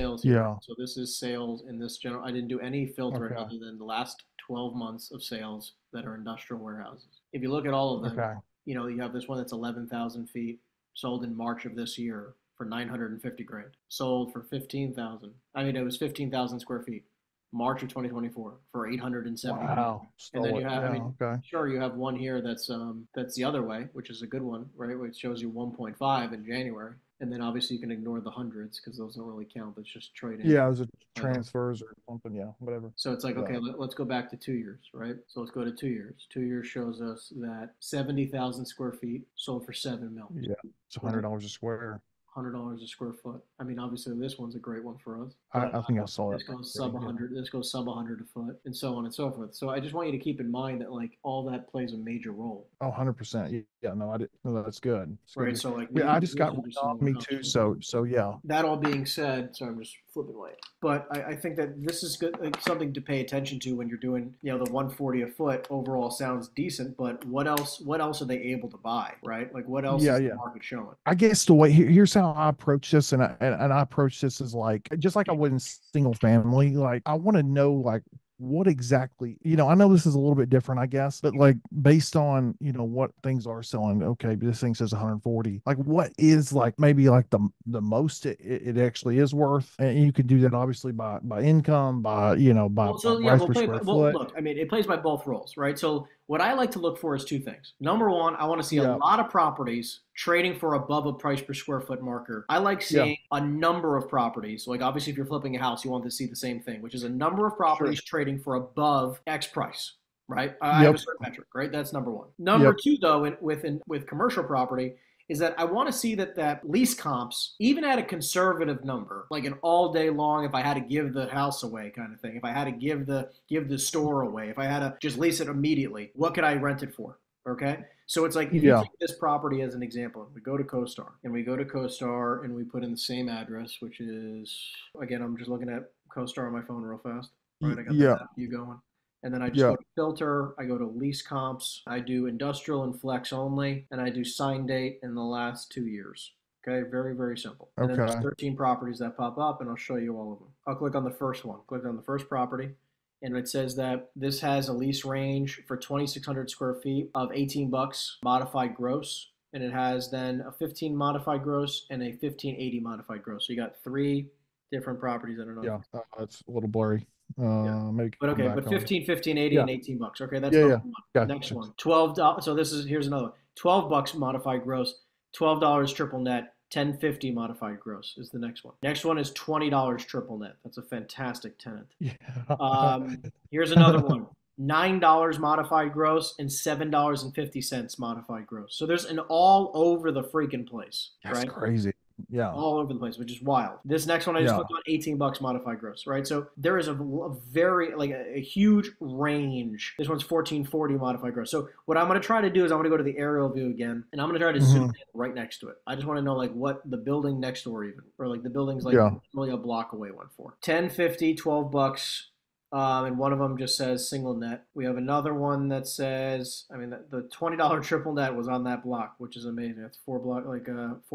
sales here. Yeah. So this is sales in this general. I didn't do any filtering Okay. other than the last 12 months of sales that are industrial warehouses. If you look at all of them, Okay. you have this one that's 11,000 feet, sold in March of this year for 950 grand, sold for 15,000. I mean, it was 15,000 square feet, March of 2024 for 870 grand. Wow. And then Stole you it. have, I Yeah. mean, Okay. sure, you have one here that's the other way, which is a good one, right? Which shows you 1.5 in January. And then obviously you can ignore the hundreds because those don't really count. That's just trading. Yeah. It was a transfers or something. Yeah. Whatever. So it's like, Yeah. okay, let's go back to 2 years, right? So let's go to 2 years. 2 years shows us that 70,000 square feet sold for 7 mil, Yeah. It's right? $100 a square. $100 a square foot. I mean, obviously this one's a great one for us, but I think I saw this it. goes sub 100. This goes sub 100 a foot, and so on and so forth. So I just want you to keep in mind that like all that plays a major role, Oh, 100%. Yeah, no, I didn't. No, that's good. It's right? good. So like Yeah, maybe I just this got one one just on someone me else. too. So yeah. That all being said, so I'm just flipping away. But I think that this is good, like something to pay attention to when you're doing, the 140 a foot overall sounds decent, but what else are they able to buy, right? Like what else Yeah, is the yeah. market showing? I guess the way here's how I approach this, and I approach this as like just like I would in single family. Like I want to know like what exactly, I know this is a little bit different, I guess, but like based on, what things are selling, okay, this thing says 140. Like what is like maybe like the most it actually is worth. And you can do that obviously by income, by Well, so yeah, price per square well, foot. look, I mean, it plays by both roles, right? So what I like to look for is two things. Number one, I want to see a Yeah, lot of properties trading for above a price per square foot marker. I like yeah, seeing a number of properties. Like obviously, if you're flipping a house, you want to see the same thing, which is a number of sure. properties trading for above X price, right? I have a Yep, certain metric, right? That's number one. Number yep, two, though, with commercial property, is that I want to see that lease comps, even at a conservative number, like an all day long, if I had to give the house away kind of thing, if I had to give the store away, if I had to just lease it immediately, what could I rent it for? Okay. So it's like if you yeah, take this property as an example, we go to CoStar and we put in the same address, which is again, I'm just looking at CoStar on my phone real fast. Right, I got the yeah, map view going. And then I just yeah. go to filter, I go to lease comps, I do industrial and flex only, and I do sign date in the last 2 years. Okay, very, very simple. And then there's Okay. 13 properties that pop up, and I'll show you all of them. I'll click on the first one, click on the first property, and it says that this has a lease range for 2,600 square feet of 18 bucks modified gross. And it has then a 15 modified gross and a 1580 modified gross. So you got three different properties. I don't know if Yeah, it's a little blurry. yeah. Maybe But come okay, back but on. 15, 15, 80, Yeah, and 18 bucks. Okay, that's yeah, number yeah. one. Next Gotcha. one. $12. So here's another one. $12 modified gross, $12 triple net, 1050 modified gross is the next one. Next one is $20 triple net. That's a fantastic tenant. Yeah. Here's another one. $9 modified gross and $7.50 modified gross. So there's an all over the freaking place, That's right? crazy. Yeah, All over the place, which is wild. This next one I just yeah, clicked on, 18 bucks modified gross, right? So there is a very like a huge range. This one's 1440 modified gross. So what I'm going to try to do is I'm going to go to the aerial view again, and I'm going to try to zoom hmm in right next to it. I just want to know like what the building next door even, or like the building's like yeah. only a block away went for. 1050, 12 bucks. And one of them just says single net. We have another one that says, I mean, the $20 triple net was on that block, which is amazing. That's four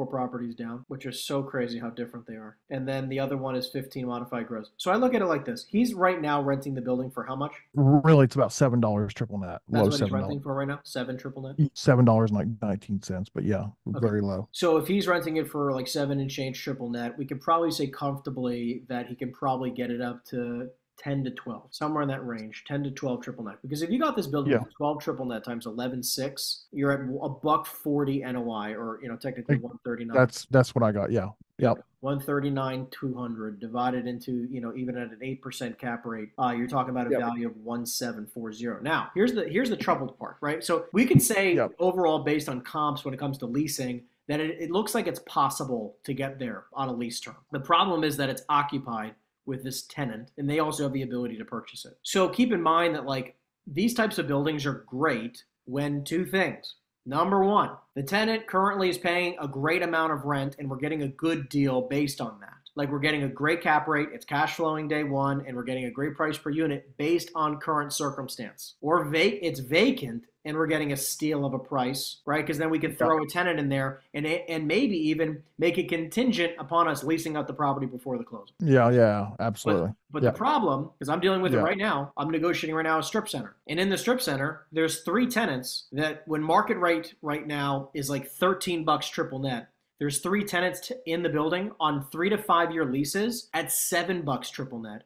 properties down, which are so crazy how different they are. And then the other one is 15 modified gross. So I look at it like this: he's right now renting the building for how much? Really, it's about $7 triple net, That's low what he's $7, renting for right now, seven triple net. $7.19. But yeah, Okay. very low. So if he's renting it for like seven and change triple net, we could probably say comfortably that he can probably get it up to 10 to 12, somewhere in that range, 10 to 12 triple net. Because if you got this building Yeah, for 12 triple net times 11.6, you're at a buck 40 NOI, or technically Like, 139. that's what I got. Yeah, Yep. yep, 139, 200 divided into, even at an 8% cap rate, you're talking about a yep, value of 1740. Now, here's the troubled part, right? So we can say yep. overall, based on comps when it comes to leasing, that it looks like it's possible to get there on a lease term. The problem is that it's occupied with this tenant, and they also have the ability to purchase it. So keep in mind that like these types of buildings are great when two things. Number one, the tenant currently is paying a great amount of rent and we're getting a good deal based on that. like we're getting a great cap rate, it's cash flowing day one, and we're getting a great price per unit based on current circumstance. Or it's vacant and we're getting a steal of a price, right? Because then we can throw a tenant in there and maybe even make it contingent upon us leasing out the property before the closing. Yeah, absolutely. But the problem, because I'm dealing with it Yeah. right now, I'm negotiating right now a strip center. And in the strip center, there's 3 tenants that when market rate right now is like $13 triple net. There's 3 tenants in the building on 3 to 5 year leases at $7 triple net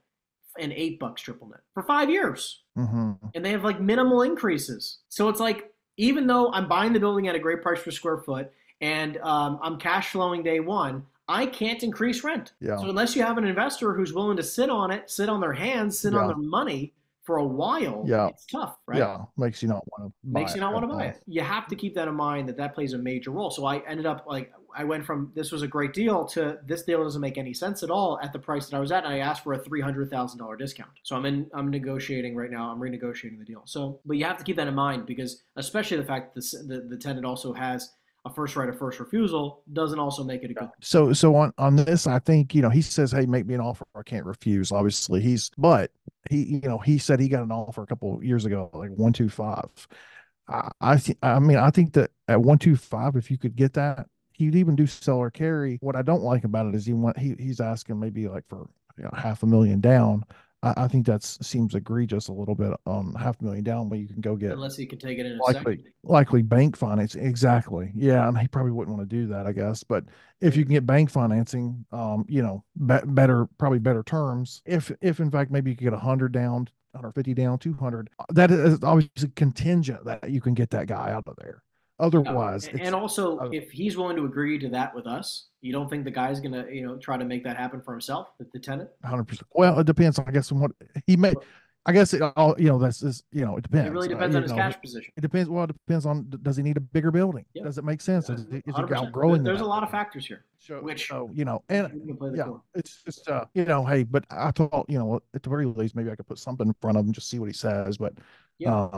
and $8 triple net for 5 years. Mm-hmm. And they have like minimal increases. So it's like, even though I'm buying the building at a great price per square foot and I'm cash flowing day one, I can't increase rent. Yeah. So unless you have an investor who's willing to sit on it, sit on their hands, sit on Yeah. their money for a while, Yeah. it's tough, right? Yeah. Makes you not want to buy Makes you it not want at to buy all. it. You have to keep that in mind that plays a major role. So I ended up like, I went from this was a great deal to this deal doesn't make any sense at all at the price that I was at. And I asked for a $300,000 discount. So I'm negotiating right now. I'm renegotiating the deal. So, but you have to keep that in mind because especially the fact that the tenant also has a first right of first refusal doesn't also make it a good. So on this, I think, he says, hey, make me an offer I can't refuse. Obviously but he said he got an offer a couple of years ago, like 125. I think that at 125, if you could get that, he'd even do seller carry. What I don't like about it is he's asking maybe like for $500,000 down. I think that seems egregious a little bit on $500,000 down, but you can go get Unless he can take it in a second. likely bank finance. Exactly. Yeah. And he probably wouldn't want to do that, I guess. But if you can get bank financing, probably better terms. If in fact, maybe you could get 100 down, 150 down, 200, that is obviously contingent that you can get that guy out of there. Otherwise, and also if he's willing to agree to that with us, you don't think the guy's gonna try to make that happen for himself, the tenant? 100%. Well, it depends, I guess, on what he may. I guess it all, that's just, it depends. It really depends on his cash position. It depends. Well, it depends on, does he need a bigger building? Yeah. Does it make sense? Is he 100%. outgrowing There's that? a lot of factors here. And we can play the yeah, court. it's just, hey, but I thought, at the very least, maybe I could put something in front of him, just see what he says. But, Yeah.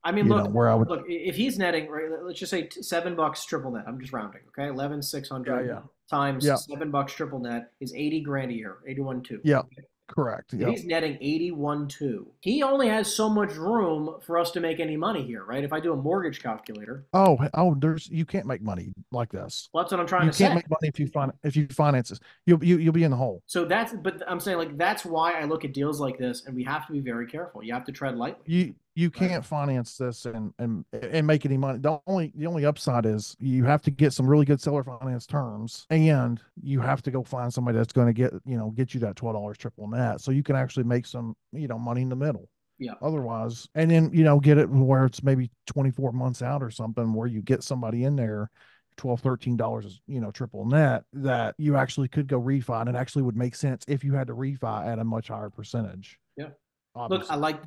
I mean, look, where I would look, if he's netting, right, let's just say $7 triple net. I'm just rounding, okay? 11,600 times $7 triple net is 80 grand a year, 81.2. Yeah. Okay? Correct. If he's netting 81.2, he only has so much room for us to make any money here, right? If I do a mortgage calculator. You can't make money like this. Well, that's what I'm trying to say. You can't make money if you finance this. You'll be in the hole. So but I'm saying like that's why I look at deals like this, and we have to be very careful. You have to tread lightly. You can't finance this and make any money. The only upside is you have to get some really good seller finance terms, and you have to go find somebody that's going to get you that $12 triple net, so you can actually make some money in the middle. Yeah. Otherwise, and then get it where it's maybe 24 months out or something, where you get somebody in there, $12, $13, triple net, that you actually could go refi, and it actually would make sense if you had to refi at a much higher percentage. Yeah. Obviously. I like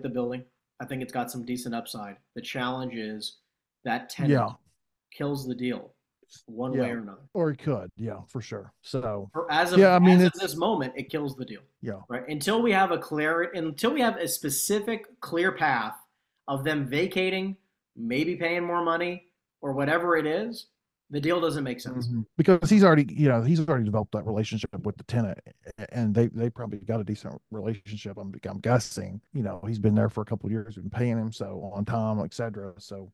the building. I think it's got some decent upside. The challenge is that tenant kills the deal one way or another. Or it could, for sure. So as of this moment, it kills the deal. Yeah. Right. Until we have a specific clear path of them vacating, maybe paying more money or whatever it is, the deal doesn't make sense. Mm-hmm. Because he's already developed that relationship with the tenant, and they probably got a decent relationship. I'm guessing, he's been there for a couple of years, been paying him so on time, etc. So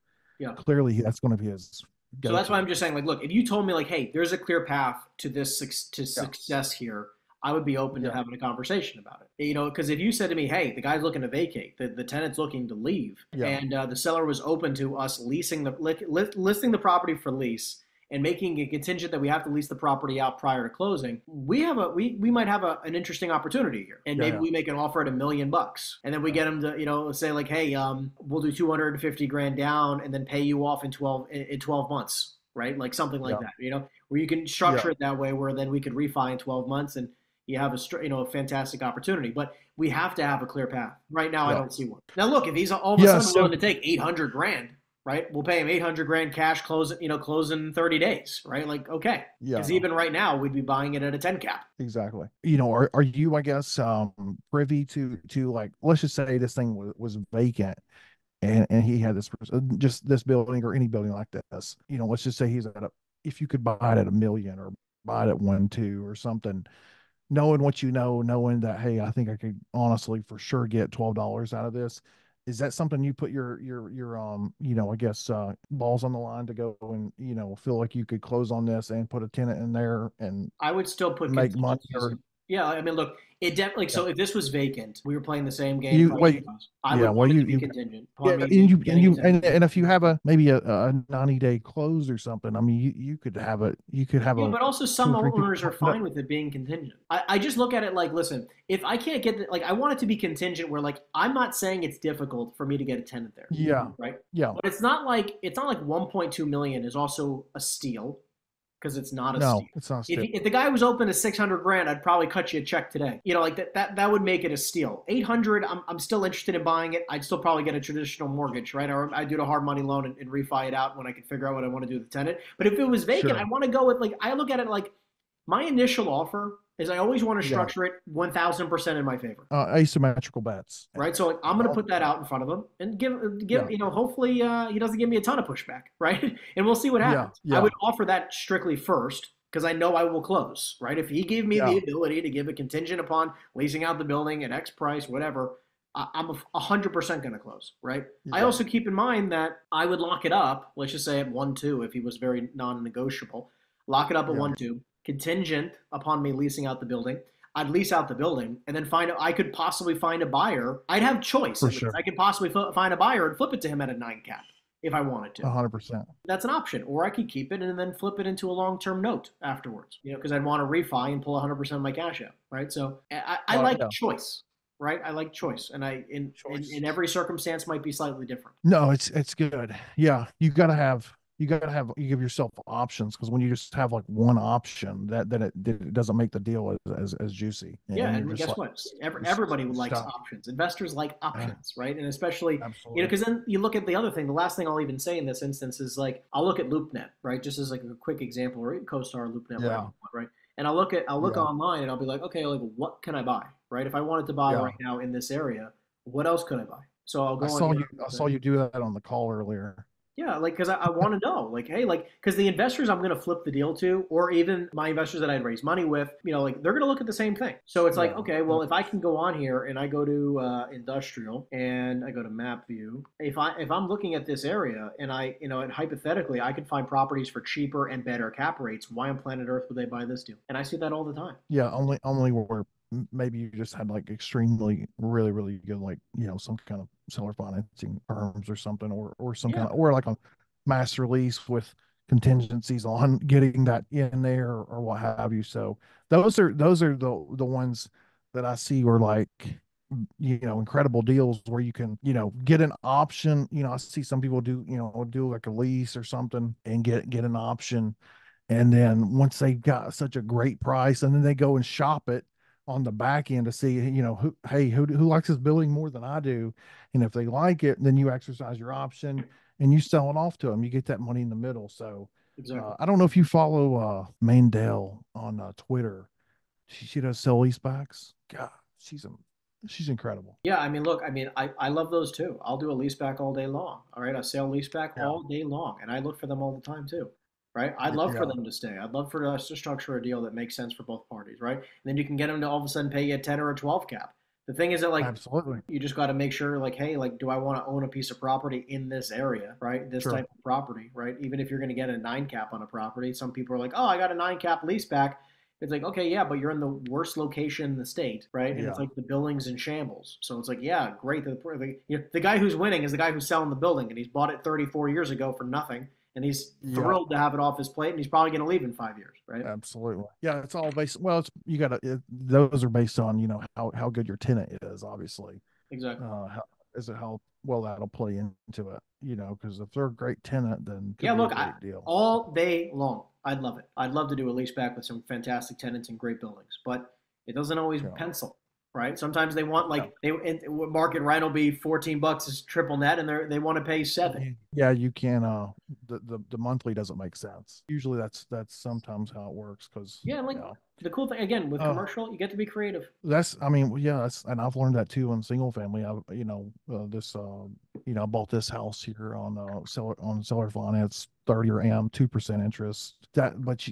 clearly that's going to be his. So that's why I'm just saying, like, look, if you told me like, hey, there's a clear path to this success here, I would be open to having a conversation about it. Because if you said to me, hey, the guy's looking to vacate, the tenant's looking to leave, and the seller was open to us listing the property for lease and making a contingent that we have to lease the property out prior to closing, we might have an interesting opportunity here. And maybe we make an offer at $1 million, and then we get them to, say like, hey, we'll do 250 grand down and then pay you off in 12 months, right? Like something like that, where you can structure it that way, where then we could refi in 12 months and you have a fantastic opportunity. But we have to have a clear path. Right now, I don't see one. Now, look, if he's all of a sudden willing to take 800 grand, right? We'll pay him 800 grand cash, close in 30 days, right? Like, okay. Because even right now, we'd be buying it at a 10 cap. Exactly. Are you, I guess, privy to like, let's just say this thing was vacant and he had this building or any building like this, let's just say he's if you could buy it at $1 million or buy it at 1.2 or something, knowing what you know, knowing that, hey, I think I could honestly for sure get $12 out of this. Is that something you put I guess balls on the line to go and, feel like you could close on this and put a tenant in there and I would still put make money? contingencies Or in. Yeah, I mean, look, it definitely. yeah, So if this was vacant, we were playing the same game you price wait, wise. I yeah, would well, want it to be you contingent upon yeah, me and getting a you tenant in. and if you have maybe a 90-day close or something, I mean, you could have Yeah, a but also two some or three people owners are lined up. fine with it being contingent. I just look at it like, listen, if I can't get like I want it to be contingent where like I'm not saying it's difficult for me to get a tenant there, Yeah, right? yeah, But it's not like 1.2 million is also a steal because it's not a steal. no, it's not still. If the guy was open to 600 grand, I'd probably cut you a check today. Like that would make it a steal. 800, I'm still interested in buying it. I'd still probably get a traditional mortgage, right? Or I do the hard money loan and refi it out when I can figure out what I want to do with the tenant. But if it was vacant, I Sure. want to go with like I look at it like my initial offer is I always want to Yeah. structure it 1000% in my favor. Asymmetrical bets. Right, so like, I'm going to Oh, put that out in front of him and give yeah, hopefully he doesn't give me a ton of pushback, right? And we'll see what yeah, happens. I yeah, would offer that strictly first because I know I will close, right? If he gave me the yeah, ability to give a contingent upon leasing out the building at X price, whatever, I'm 100% going to close, right? I yeah, also keep in mind that I would lock it up. Let's just say at 1.2 if he was very non-negotiable, lock it up at yeah, 1.2, contingent upon me leasing out the building. I'd lease out the building and then I could possibly find a buyer. I'd have choice for at least. sure. I could possibly find a buyer and flip it to him at a 9 cap if I wanted to. 100%. That's an option. Or I could keep it and then flip it into a long-term note afterwards, because I'd want to refi and pull 100% of my cash out, right? So I Well, like yeah, choice, right? I like choice. And choice. in every circumstance might be slightly different. No, it's good. Yeah, you give yourself options, because when you just have like one option, that it doesn't make the deal as juicy, Yeah, and you're and just guess like what? just Everybody likes stuck. options. Investors like Yeah, options, right? And especially, absolutely. because then you look at the other thing. The last thing I'll even say in this instance is like I'll look at Loopnet, right? Just as like a quick example, or even CoStar, Loopnet, whatever, Yeah, right? And I'll look yeah, online and I'll be like, okay, like what can I buy, right? If I wanted to buy yeah. right now in this area, what else could I buy? So I'll I go on saw here. you. I saw you do that on the call earlier. Yeah, like because I want to know, like, hey, like, because the investors I'm going to flip the deal to, or even my investors that I'd raise money with, like they're going to look at the same thing. So it's like, Yeah, okay, well, if I can go on here and I go to industrial and I go to map view, if I'm looking at this area and and hypothetically I could find properties for cheaper and better cap rates, why on planet Earth would they buy this deal? And I see that all the time. yeah. Only where maybe you just had like extremely really good, like, some kind of seller financing terms or something, or some Yeah, kind of, or like a master lease with contingencies on getting that in there, or what have you. So those are the ones that I see were like, incredible deals where you can, get an option. I see some people do like a lease or something and get an option, and then once they got such a great price, and then they go and shop it on the back end to see, who likes this building more than I do. And if they like it, then you exercise your option and you sell it off to them. You get that money in the middle. So exactly. I don't know if you follow Mandel on Twitter. She does sell leasebacks. God, she's a she's incredible. Yeah, I mean, look, I mean, I love those too. I'll do a lease back all day long. All right, I sell lease back Yeah. all day long, and I look for them all the time too. Right? I'd love for Yeah, them to stay. I'd love for us to structure a deal that makes sense for both parties, right? And then you can get them to all of a sudden pay you a 10 or a 12 cap. The thing is that like absolutely. you just got to make sure like, hey, like, do I want to own a piece of property in this area, right? This Sure. type of property, right? Even if you're going to get a 9 cap on a property, some people are like, oh, I got a 9 cap lease back. It's like, okay, yeah, but you're in the worst location in the state, right? And it's Yeah. like the building's in shambles. So it's like, yeah, great. The guy who's winning is the guy who's selling the building, and he's bought it 34 years ago for nothing, and he's Yeah. thrilled to have it off his plate, and he's probably going to leave in 5 years, right? Absolutely. Yeah, it's all based. Well, those are based on, how good your tenant is, obviously. Exactly. How well that'll play into it, because if they're a great tenant, then it Yeah, could be a look, great deal. all day long, I'd love it. I'd love to do a lease back with some fantastic tenants and great buildings, but it doesn't always Yeah. pencil, right? Sometimes they want Yeah. like market rent will be 14 bucks is triple net, and they want to pay 7. Yeah, you can the monthly doesn't make sense. Usually that's sometimes how it works, because Yeah, and like yeah. The cool thing again with Uh, commercial, you get to be creative. That's, I mean, yeah, that's, and I've learned that too on single family. I bought this house here on seller finance, 30 or am 2% interest.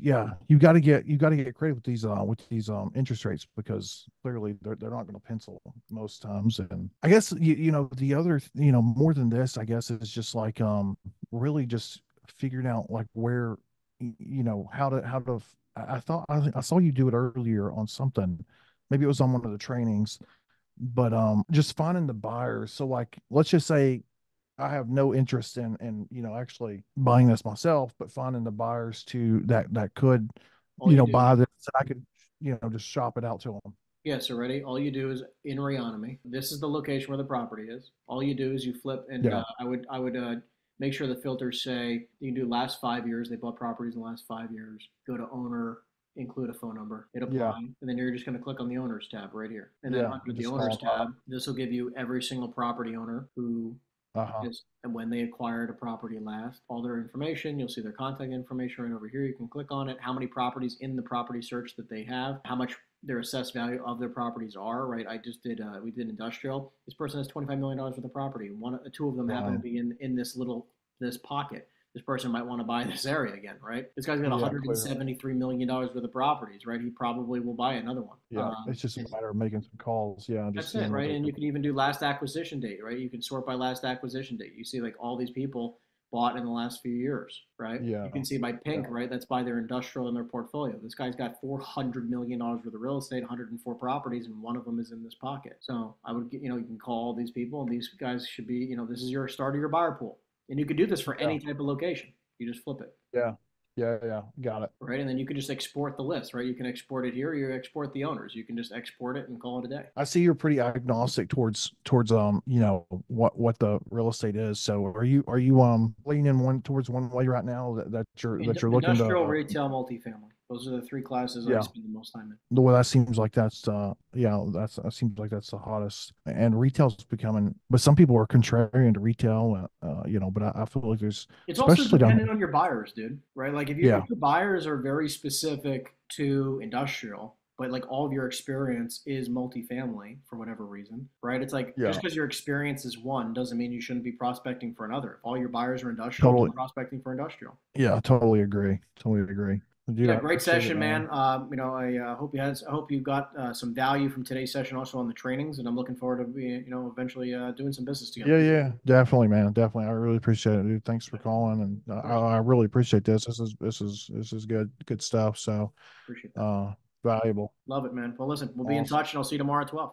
Yeah, you got to get creative with these interest rates because clearly they're not going to pencil most times. And I guess the other more than this, I guess is just like really just figuring out like where how to. I saw you do it earlier on something. Maybe it was on one of the trainings, but just finding the buyers. So like let's just say I have no interest in actually buying this myself, but finding the buyers that could All you do, buy this and I could just shop it out to them. yeah, so ready? All you do is in Reonomy. This is the location where the property is. All you do is you flip, and Yeah, I would make sure the filters say you can do last 5 years. They bought properties in the last 5 years. Go to owner, include a phone number, hit yeah, apply, and then you're just going to click on the owners tab right here. And then yeah. under the Just all owners on top. tab, this will give you every single property owner who Uh-huh. is and when they acquired a property last, all their information. You'll see their contact information right over here. You can click on it, how many properties in the property search that they have, how much their assessed value of their properties are, right? I just did, we did industrial. This person has $25 million worth of property. Two of them happen to Wow. be in this pocket. This person might want to buy this area again, right? This guy's got Yeah, clearly. $173 million worth of properties, right? He probably will buy another one. Yeah. It's just a It's, matter of making some calls. Yeah, just that's it, seeing what right? they're And you doing. can even do last acquisition date, right? You can sort by last acquisition date. You see like all these people bought in the last few years, right? Yeah. You can see by pink, Yeah. right? That's by their industrial in their portfolio. This guy's got $400 million worth of real estate, 104 properties, and one of them is in this pocket. So I would, you can call all these people, and these guys should be, this is your start of your buyer pool, and you could do this for Yeah. any type of location. You just flip it, Yeah. Yeah. Yeah. Got it. right? And then you can just export the list, right? You can export it here, or you export the owners. You can just export it and call it a day. I see you're pretty agnostic towards what the real estate is. So are you leaning one way right now that you're looking Industrial, to retail, multifamily. Those are the three classes I yeah. spend the most time in. Well, that seems like that seems like that's the hottest. And retail's becoming, but some people are contrarian to retail, but I feel like there's, It's also especially down dependent here. on your buyers, dude. Right? Like Yeah. if your buyers are very specific to industrial, but like all of your experience is multifamily for whatever reason, right? It's like just Yeah. because your experience is one doesn't mean you shouldn't be prospecting for another. If all your buyers are industrial, keep Totally. prospecting for industrial. Yeah. Totally agree. Totally agree. Dude, Yeah, I great appreciate it, session, man. man. I hope you got some value from today's session, also on the trainings, and I'm looking forward to eventually doing some business together. Yeah, yeah, definitely, man. Definitely. I really appreciate it, dude. Thanks for calling. And Of course, I really appreciate this. This is good stuff. So, appreciate that. uh, valuable. Love it, man. Well, listen, we'll be in Awesome. touch, and I'll see you tomorrow at 12.